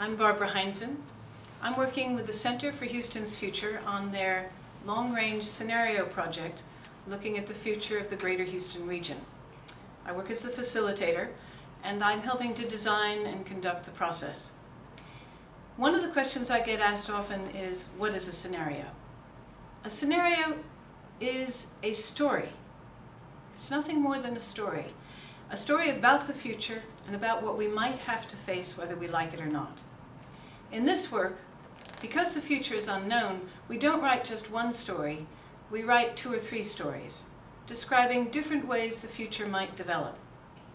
I'm Barbara Heinzen. I'm working with the Center for Houston's Future on their long-range scenario project looking at the future of the Greater Houston region. I work as the facilitator, and I'm helping to design and conduct the process. One of the questions I get asked often is, what is a scenario? A scenario is a story. It's nothing more than a story about the future and about what we might have to face whether we like it or not. In this work, because the future is unknown, we don't write just one story, we write 2 or 3 stories, describing different ways the future might develop.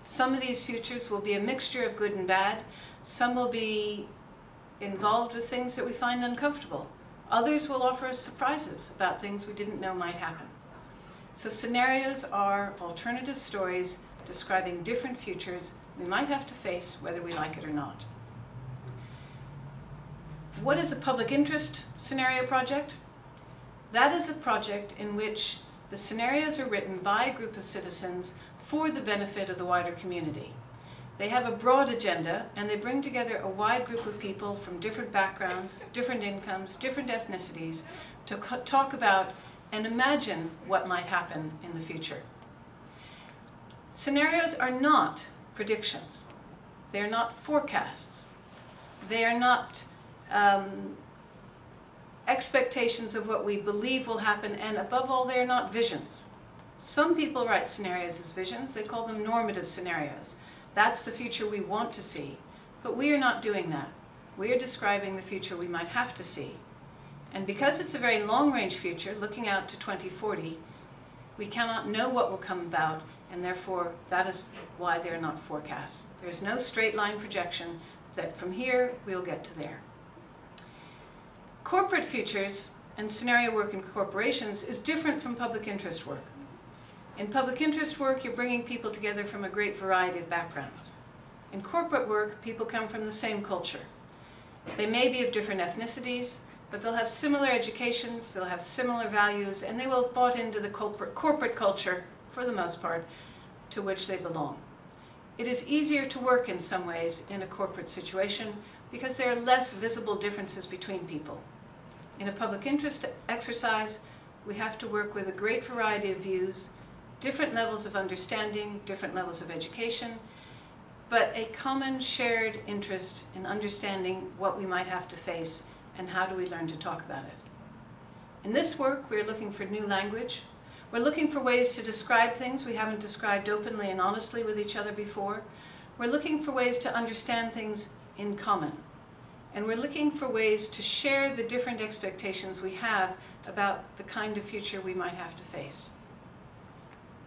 Some of these futures will be a mixture of good and bad, some will be involved with things that we find uncomfortable. Others will offer us surprises about things we didn't know might happen. So scenarios are alternative stories describing different futures we might have to face whether we like it or not. What is a public interest scenario project? That is a project in which the scenarios are written by a group of citizens for the benefit of the wider community. They have a broad agenda, and they bring together a wide group of people from different backgrounds, different incomes, different ethnicities to talk about and imagine what might happen in the future. Scenarios are not predictions. They are not forecasts. They are not expectations of what we believe will happen, and above all, they are not visions. Some people write scenarios as visions. They call them normative scenarios. That's the future we want to see, but we are not doing that. We are describing the future we might have to see. And because it's a very long-range future, looking out to 2040, we cannot know what will come about, and therefore that is why they're not forecasts. There's no straight line projection that from here we'll get to there. Corporate futures and scenario work in corporations is different from public interest work. In public interest work, you're bringing people together from a great variety of backgrounds. In corporate work, people come from the same culture. They may be of different ethnicities, but they'll have similar educations, they'll have similar values, and they will have bought into the corporate culture, for the most part, to which they belong. It is easier to work in some ways in a corporate situation because there are less visible differences between people. In a public interest exercise, we have to work with a great variety of views, different levels of understanding, different levels of education, but a common shared interest in understanding what we might have to face and how do we learn to talk about it. In this work, we're looking for new language. We're looking for ways to describe things we haven't described openly and honestly with each other before. We're looking for ways to understand things in common. And we're looking for ways to share the different expectations we have about the kind of future we might have to face.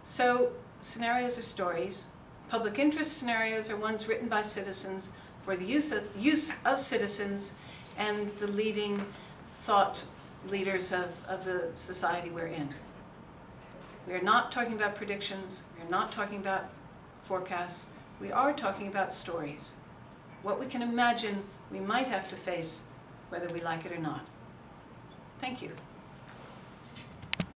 So, scenarios are stories. Public interest scenarios are ones written by citizens for the use of citizens and the leading thought leaders of the society we're in. We are not talking about predictions. We are not talking about forecasts. We are talking about stories. What we can imagine we might have to face whether we like it or not. Thank you.